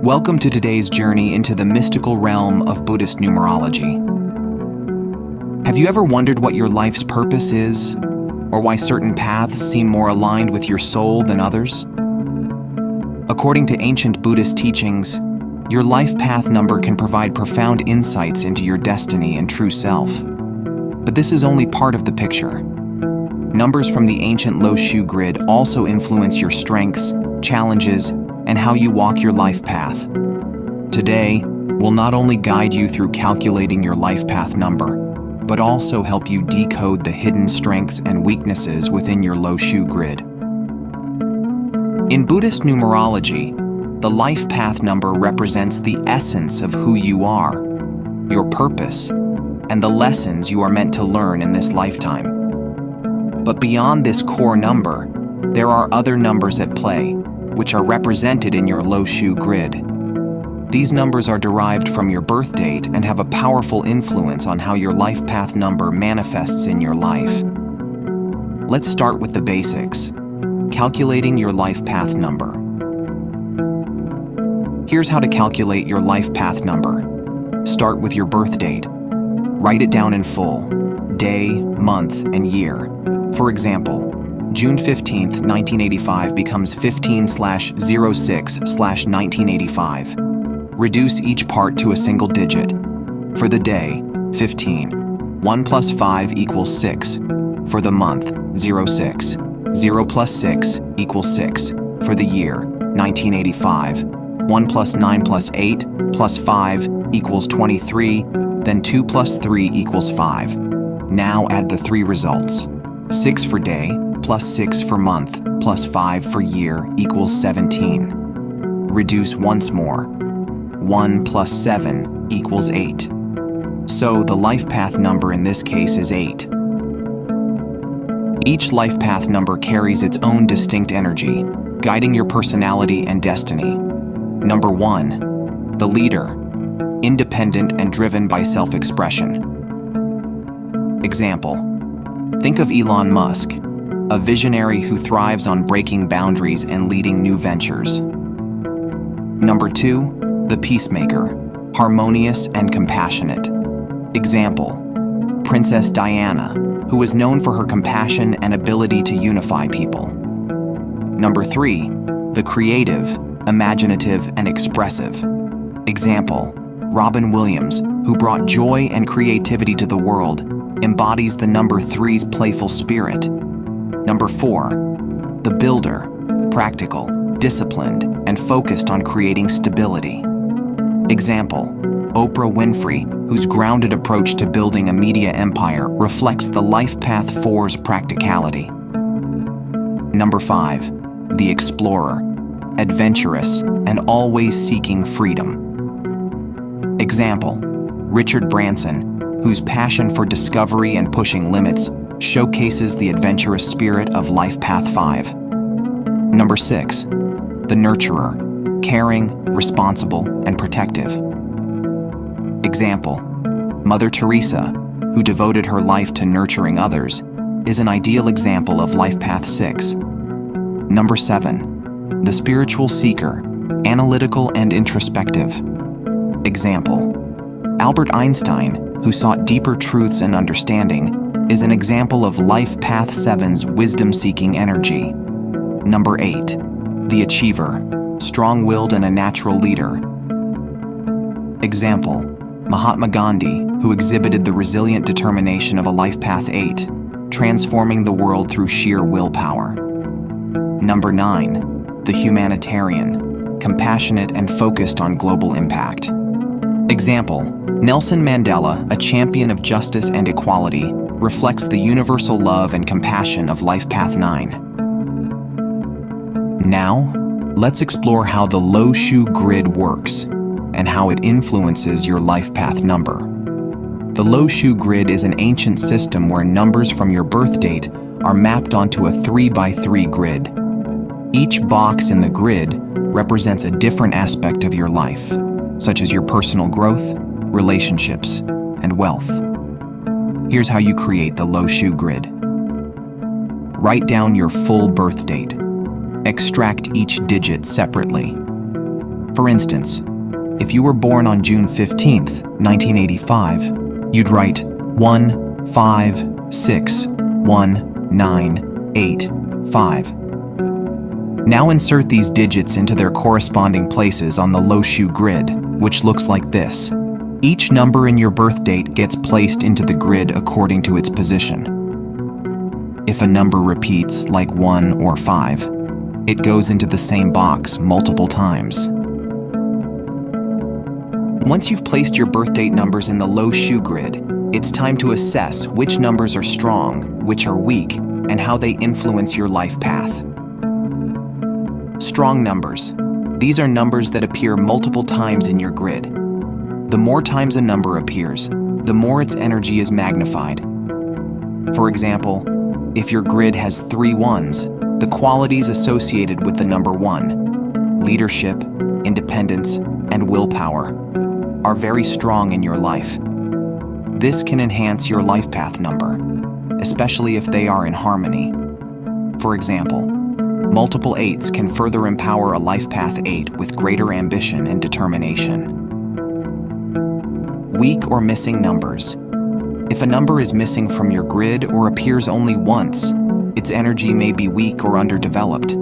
Welcome to today's journey into the mystical realm of Buddhist numerology. Have you ever wondered what your life's purpose is, or why certain paths seem more aligned with your soul than others? According to ancient Buddhist teachings, your life path number can provide profound insights into your destiny and true self. But this is only part of the picture. Numbers from the ancient Lo Shu grid also influence your strengths, challenges, and how you walk your life path. Today, we'll not only guide you through calculating your life path number, but also help you decode the hidden strengths and weaknesses within your Lo Shu grid. In Buddhist numerology, the life path number represents the essence of who you are, your purpose, and the lessons you are meant to learn in this lifetime. But beyond this core number, there are other numbers at play, which are represented in your Lo Shu grid. These numbers are derived from your birth date and have a powerful influence on how your life path number manifests in your life. Let's start with the basics. Calculating your life path number. Here's how to calculate your life path number. Start with your birth date. Write it down in full, day, month, and year. For example, June 15th, 1985 becomes 15/06/1985. Reduce each part to a single digit. For the day, 15. 1 plus 5 equals 6. For the month, 06. 0 plus 6 equals 6. For the year, 1985. 1 plus 9 plus 8 plus 5 equals 23. Then 2 plus 3 equals 5. Now add the three results. 6 for day, plus 6 for month, plus 5 for year equals 17. Reduce once more. 1 plus 7 equals 8. So the life path number in this case is 8. Each life path number carries its own distinct energy, guiding your personality and destiny. Number 1, the leader, independent and driven by self-expression. Example, think of Elon Musk, a visionary who thrives on breaking boundaries and leading new ventures. Number 2, the peacemaker, harmonious and compassionate. Example, Princess Diana, who is known for her compassion and ability to unify people. Number 3, the creative, imaginative and expressive. Example, Robin Williams, who brought joy and creativity to the world, embodies the number 3's playful spirit. Number 4, the builder, practical, disciplined, and focused on creating stability. Example, Oprah Winfrey, whose grounded approach to building a media empire reflects the life path 4's practicality. Number 5, the explorer, adventurous, and always seeking freedom. Example, Richard Branson, whose passion for discovery and pushing limits showcases the adventurous spirit of life path 5. Number 6, the nurturer, caring, responsible, and protective. Example, Mother Teresa, who devoted her life to nurturing others, is an ideal example of life path 6. Number 7, the spiritual seeker, analytical and introspective. Example, Albert Einstein, who sought deeper truths and understanding, is an example of life path 7's wisdom-seeking energy. Number 8, the achiever, strong-willed and a natural leader. Example, Mahatma Gandhi, who exhibited the resilient determination of a life path 8, transforming the world through sheer willpower. Number 9, the humanitarian, compassionate and focused on global impact. Example, Nelson Mandela, a champion of justice and equality, reflects the universal love and compassion of life path 9. Now, let's explore how the Lo Shu grid works and how it influences your life path number. The Lo Shu grid is an ancient system where numbers from your birth date are mapped onto a 3x3 grid. Each box in the grid represents a different aspect of your life, such as your personal growth, relationships, and wealth. Here's how you create the Lo Shu grid. Write down your full birth date. Extract each digit separately. For instance, if you were born on June 15th, 1985, you'd write 1, 5, 6, 1, 9, 8, 5. Now insert these digits into their corresponding places on the Lo Shu grid, which looks like this. Each number in your birth date gets placed into the grid according to its position. If a number repeats, like 1 or 5, it goes into the same box multiple times. Once you've placed your birth date numbers in the Lo Shu grid, it's time to assess which numbers are strong, which are weak, and how they influence your life path. Strong numbers. These are numbers that appear multiple times in your grid. The more times a number appears, the more its energy is magnified. For example, if your grid has 3 ones, the qualities associated with the number 1, leadership, independence, and willpower, are very strong in your life. This can enhance your life path number, especially if they are in harmony. For example, multiple 8s can further empower a life path 8 with greater ambition and determination. Weak or missing numbers. If a number is missing from your grid or appears only once, its energy may be weak or underdeveloped.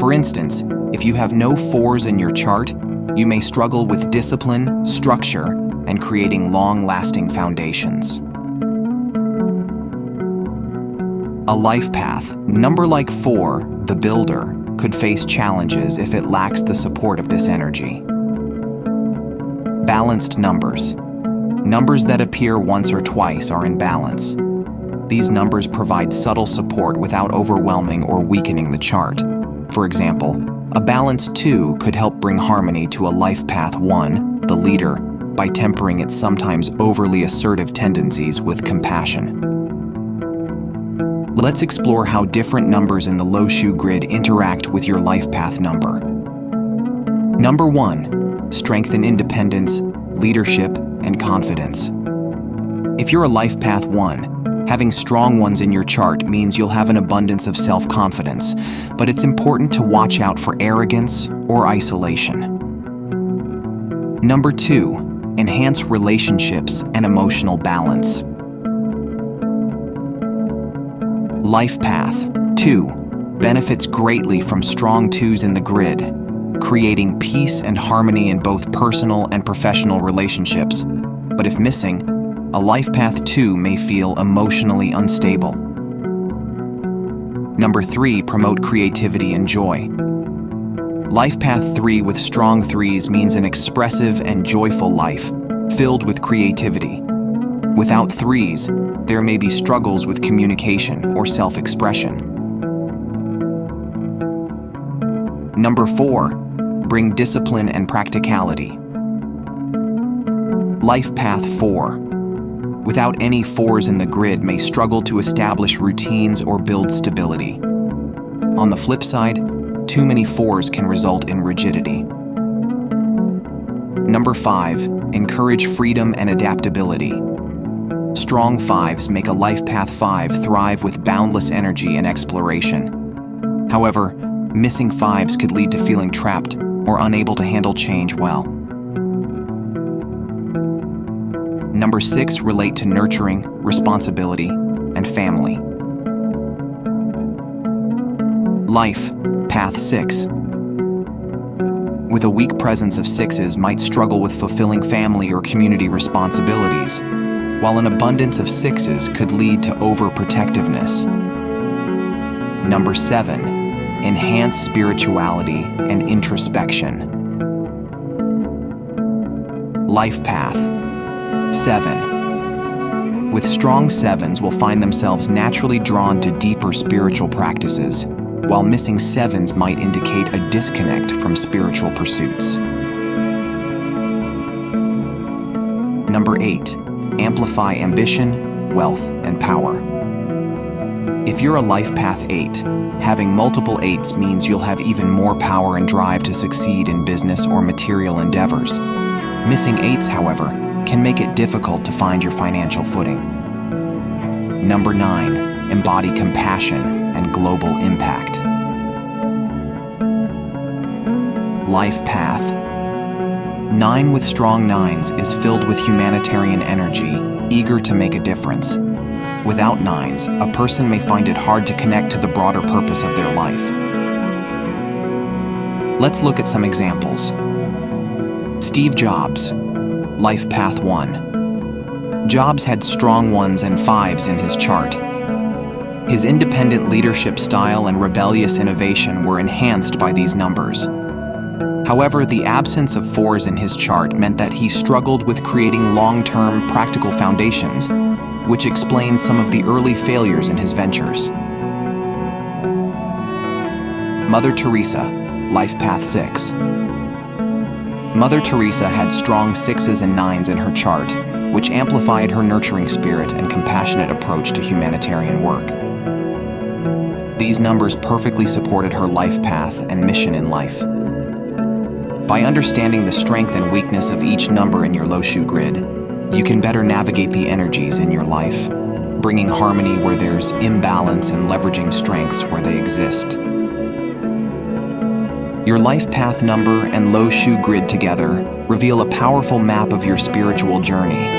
For instance, if you have no 4s in your chart, you may struggle with discipline, structure, and creating long-lasting foundations. A life path, number like 4, the builder, could face challenges if it lacks the support of this energy. Balanced numbers. Numbers that appear once or twice are in balance. These numbers provide subtle support without overwhelming or weakening the chart. For example, a balanced 2 could help bring harmony to a life path 1, the leader, by tempering its sometimes overly assertive tendencies with compassion. Let's explore how different numbers in the Lo Shu grid interact with your life path number. Number 1, strength and independence, leadership, and confidence. If you're a life path 1, having strong ones in your chart means you'll have an abundance of self-confidence, but it's important to watch out for arrogance or isolation. Number 2, enhance relationships and emotional balance. Life path 2 benefits greatly from strong 2s in the grid, creating peace and harmony in both personal and professional relationships. But if missing, a life path 2 may feel emotionally unstable. Number 3, promote creativity and joy. Life path 3 with strong 3s means an expressive and joyful life, filled with creativity. Without 3s, there may be struggles with communication or self-expression. Number 4, bring discipline and practicality. Life path 4, without any 4s in the grid, may struggle to establish routines or build stability. On the flip side, too many 4s can result in rigidity. Number 5, encourage freedom and adaptability. Strong 5s make a life path 5 thrive with boundless energy and exploration. However, missing 5s could lead to feeling trapped or unable to handle change well. Number 6, relate to nurturing, responsibility, and family. Life path 6. With a weak presence of 6s might struggle with fulfilling family or community responsibilities, while an abundance of 6s could lead to overprotectiveness. Number 7, enhance spirituality and introspection. Life path 7. With strong 7s will find themselves naturally drawn to deeper spiritual practices, while missing 7s might indicate a disconnect from spiritual pursuits. Number 8, amplify ambition, wealth, and power. If you're a life path 8, having multiple 8s means you'll have even more power and drive to succeed in business or material endeavors. Missing 8s, however, can make it difficult to find your financial footing. Number 9, embody compassion and global impact. Life path 9 with strong nines is filled with humanitarian energy, eager to make a difference. Without nines, a person may find it hard to connect to the broader purpose of their life. Let's look at some examples. Steve Jobs, Life Path 1. Jobs had strong 1s and 5s in his chart. His independent leadership style and rebellious innovation were enhanced by these numbers. However, the absence of 4s in his chart meant that he struggled with creating long-term, practical foundations, which explains some of the early failures in his ventures. Mother Teresa, Life Path 6. Mother Teresa had strong 6s and 9s in her chart, which amplified her nurturing spirit and compassionate approach to humanitarian work. These numbers perfectly supported her life path and mission in life. By understanding the strength and weakness of each number in your Lo Shu grid, you can better navigate the energies in your life, bringing harmony where there's imbalance and leveraging strengths where they exist. Your life path number and Lo Shu grid together reveal a powerful map of your spiritual journey.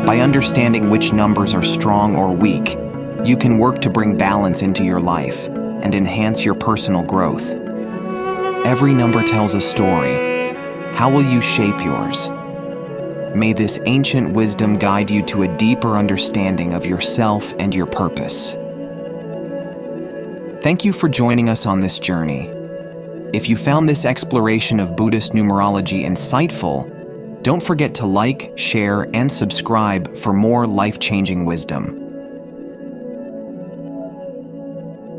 By understanding which numbers are strong or weak, you can work to bring balance into your life and enhance your personal growth. Every number tells a story. How will you shape yours? May this ancient wisdom guide you to a deeper understanding of yourself and your purpose. Thank you for joining us on this journey. If you found this exploration of Buddhist numerology insightful, don't forget to like, share, and subscribe for more life-changing wisdom.